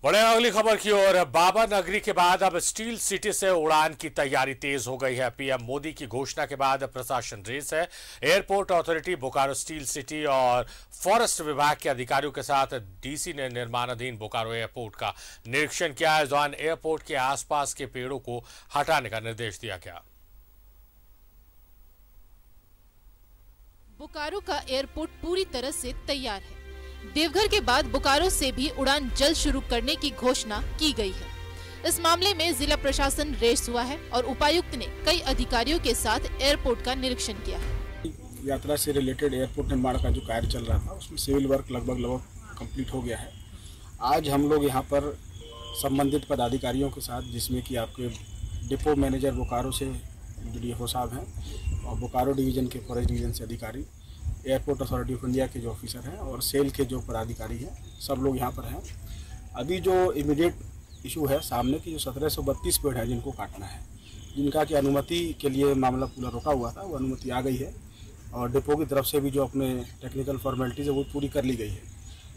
बड़े अगली खबर की ओर। बाबा नगरी के बाद अब स्टील सिटी से उड़ान की तैयारी तेज हो गई है। पीएम मोदी की घोषणा के बाद प्रशासन रेस है। Airport authority, Bokaro steel city और फॉरेस्ट विभाग के अधिकारियों के साथ डीसी ने निर्माणाधीन बोकारो एयरपोर्ट का निरीक्षण किया। इस दौरान एयरपोर्ट के आसपास के पेड़ों को हटाने का निर्देश दिया गया। बोकारो का एयरपोर्ट पूरी तरह से तैयार है। देवघर के बाद बोकारो से भी उड़ान जल्द शुरू करने की घोषणा की गई है। इस मामले में जिला प्रशासन रेस हुआ है और उपायुक्त ने कई अधिकारियों के साथ एयरपोर्ट का निरीक्षण किया है। यात्रा से रिलेटेड एयरपोर्ट निर्माण का जो कार्य चल रहा था उसमें सिविल वर्क लगभग कंप्लीट हो गया है। आज हम लोग यहाँ पर संबंधित पदाधिकारियों के साथ, जिसमें कि आपके डिपो मैनेजर बोकारो से डीएफओ साहब हैं और बोकारो डिवीजन के फॉरेस्ट डिवीजन से अधिकारी, एयरपोर्ट अथॉरिटी ऑफ इंडिया के जो ऑफिसर हैं और सेल के जो पदाधिकारी हैं, सब लोग यहाँ पर हैं। अभी जो इमीडिएट इशू है सामने की, जो 1732 पेड़ है जिनको काटना है, जिनका की अनुमति के लिए मामला पूरा रुका हुआ था, वो अनुमति आ गई है और डिपो की तरफ से भी जो अपने टेक्निकल फॉर्मेलिटीज़ है वो पूरी कर ली गई है।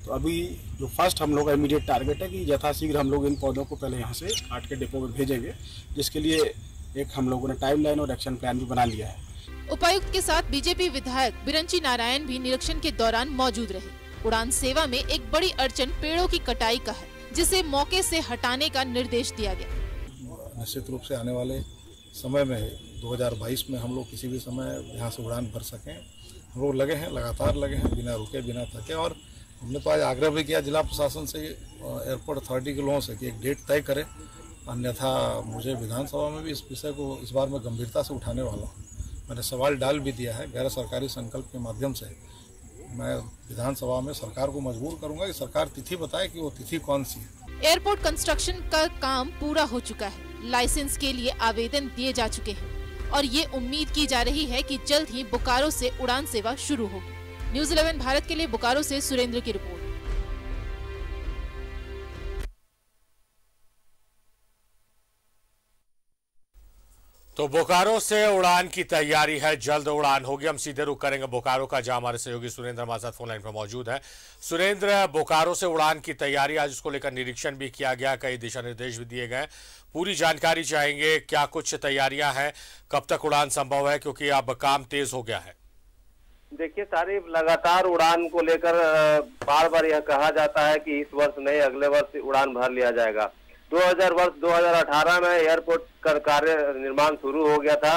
तो अभी जो फर्स्ट हम लोग का इमीडिएट टारगेट है कि यथाशीघ्र हम लोग इन पौधों को पहले यहाँ से काट के डिपो में भेजेंगे, जिसके लिए एक हम लोगों ने टाइमलाइन और एक्शन प्लान भी बना लिया है। उपायुक्त के साथ बीजेपी विधायक बिरंची नारायण भी निरीक्षण के दौरान मौजूद रहे। उड़ान सेवा में एक बड़ी अड़चन पेड़ों की कटाई का है, जिसे मौके से हटाने का निर्देश दिया गया। निश्चित रूप से आने वाले समय में 2022 में हम लोग किसी भी समय यहाँ से उड़ान भर सकें, हम लोग लगे हैं, लगातार लगे हैं, बिना रुके बिना थके। और हमने तो आज आग्रह भी किया जिला प्रशासन से, एयरपोर्ट अथॉरिटी के लोगों से कि एक डेट तय करें, अन्यथा मुझे विधानसभा में भी इस विषय को इस बार मैं गंभीरता से उठाने वाला हूँ। मैंने सवाल डाल भी दिया है। गैर सरकारी संकल्प के माध्यम से मैं विधानसभा में सरकार को मजबूर करूंगा कि सरकार तिथि बताए कि वो तिथि कौन सी है। एयरपोर्ट कंस्ट्रक्शन का काम पूरा हो चुका है। लाइसेंस के लिए आवेदन दिए जा चुके हैं और ये उम्मीद की जा रही है कि जल्द ही बोकारो से उड़ान सेवा शुरू होगी। न्यूज़ 11 भारत के लिए बोकारो से सुरेंद्र की रिपोर्ट। तो बोकारो से उड़ान की तैयारी है, जल्द उड़ान होगी। हम सीधे रुख करेंगे बोकारो का, जहां हमारे सहयोगी सुरेंद्र हमारे साथ फोन लाइन पर मौजूद है। सुरेंद्र, बोकारो से उड़ान की तैयारी, आज उसको लेकर निरीक्षण भी किया गया, कई दिशा निर्देश भी दिए गए, पूरी जानकारी चाहेंगे। क्या कुछ तैयारियां हैं, कब तक उड़ान संभव है, क्योंकि अब काम तेज हो गया है? देखिए सारी लगातार उड़ान को लेकर बार बार यह कहा जाता है कि इस वर्ष नहीं, अगले वर्ष उड़ान भर लिया जाएगा। 2018 में एयरपोर्ट का कार्य निर्माण शुरू हो गया था,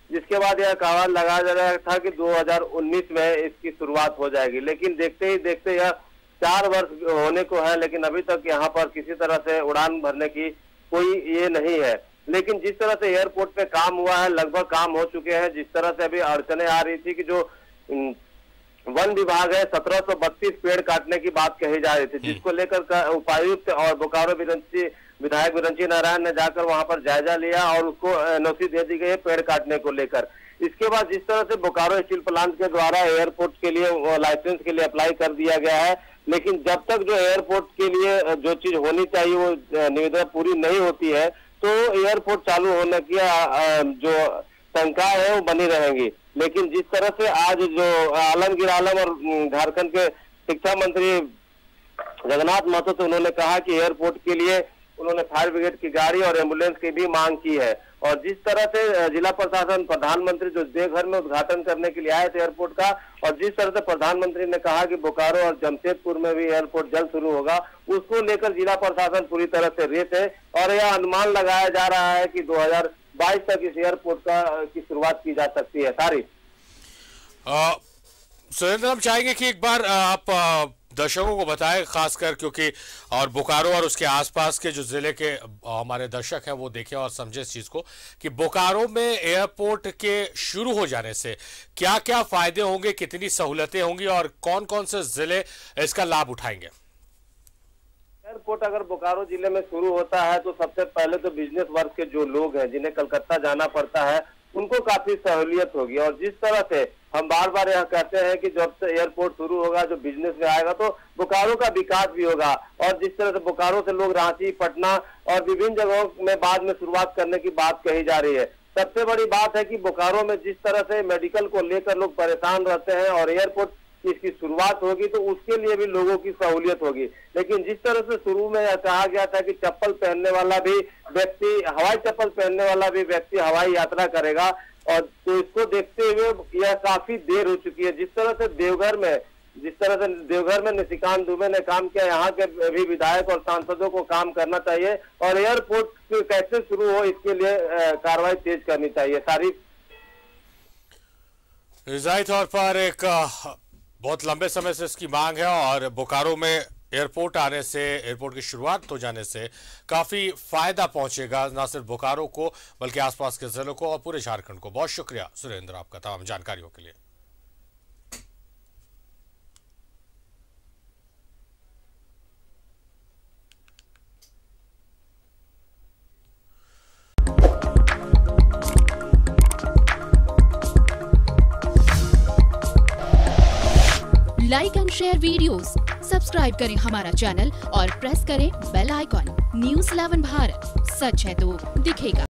जिसके बाद यह कहावत लगाया जा रहा था कि 2019 में इसकी शुरुआत हो जाएगी। लेकिन देखते ही देखते यह 4 वर्ष होने को है, लेकिन अभी तक यहाँ पर किसी तरह से उड़ान भरने की कोई ये नहीं है। लेकिन जिस तरह से एयरपोर्ट पे काम हुआ है, लगभग काम हो चुके हैं। जिस तरह से अभी अड़चने आ रही थी कि जो वन विभाग है, 1732 पेड़ काटने की बात कही जा रही थी, जिसको लेकर उपायुक्त और बोकारो विधायक बिरंची नारायण ने जाकर वहां पर जायजा लिया और उसको एनओसी दे दी गई है पेड़ काटने को लेकर। इसके बाद जिस तरह से बोकारो स्टील प्लांट के द्वारा एयरपोर्ट के लिए लाइसेंस के लिए अप्लाई कर दिया गया है, लेकिन जब तक जो एयरपोर्ट के लिए जो चीज होनी चाहिए वो निविदा पूरी नहीं होती है, तो एयरपोर्ट चालू होने की जो शंका है वो बनी रहेंगी। लेकिन जिस तरह से आज जो आलमगीर आलम और झारखंड के शिक्षा मंत्री जगन्नाथ महतो से उन्होंने कहा कि एयरपोर्ट के लिए उन्होंने फायर ब्रिगेड की गाड़ी और एम्बुलेंस की भी मांग की है। और जिस तरह से जिला प्रशासन, प्रधानमंत्री जो देवघर में उद्घाटन करने के लिए आए थे एयरपोर्ट का, और जिस तरह से प्रधानमंत्री ने कहा कि बोकारो और जमशेदपुर में भी एयरपोर्ट जल्द शुरू होगा, उसको लेकर जिला प्रशासन पूरी तरह से रेस है। और यह अनुमान लगाया जा रहा है कि 2022 तक इस एयरपोर्ट की शुरुआत की जा सकती है। सारी सुरेंद्र, हम चाहेंगे कि एक बार आप दर्शकों को बताएं, खासकर क्योंकि और बोकारो और उसके आसपास के जो जिले के हमारे दर्शक हैं वो देखें और समझें इस चीज को कि बोकारो में एयरपोर्ट के शुरू हो जाने से क्या क्या फायदे होंगे, कितनी सहूलतें होंगी और कौन कौन से जिले इसका लाभ उठाएंगे। एयरपोर्ट अगर बोकारो जिले में शुरू होता है तो सबसे पहले तो बिजनेस वर्ग के जो लोग हैं, जिन्हें कलकत्ता जाना पड़ता है, उनको काफी सहूलियत होगी। और जिस तरह से हम बार बार यह कहते हैं कि जब से एयरपोर्ट शुरू होगा, जो बिजनेस में आएगा, तो बोकारो का विकास भी होगा। और जिस तरह से बोकारो से लोग रांची, पटना और विभिन्न जगहों में बाद में शुरुआत करने की बात कही जा रही है। सबसे बड़ी बात है कि बोकारो में जिस तरह से मेडिकल को लेकर लोग परेशान रहते हैं और एयरपोर्ट कि इसकी शुरुआत होगी तो उसके लिए भी लोगों की सहूलियत होगी। लेकिन जिस तरह से शुरू में कहा गया था कि चप्पल पहनने वाला भी व्यक्ति, हवाई चप्पल पहनने वाला भी व्यक्ति हवाई यात्रा करेगा, और तो इसको देखते हुए यह काफी देर हो चुकी है। जिस तरह से देवघर में निशिकांत दुबे ने काम किया, यहाँ के भी विधायक और सांसदों को काम करना चाहिए और एयरपोर्ट कैसे शुरू हो इसके लिए कार्रवाई तेज करनी चाहिए। सारी जाहिर तौर पर एक बहुत लंबे समय से इसकी मांग है और बोकारो में एयरपोर्ट आने से, एयरपोर्ट की शुरुआत हो जाने से काफी फायदा पहुंचेगा न सिर्फ बोकारो को बल्कि आसपास के जिलों को और पूरे झारखंड को। बहुत शुक्रिया सुरेंद्र आपका तमाम जानकारियों के लिए। Like and share videos, subscribe करें हमारा चैनल और प्रेस करें बेल आइकॉन। न्यूज़ 11 भारत, सच है तो दिखेगा।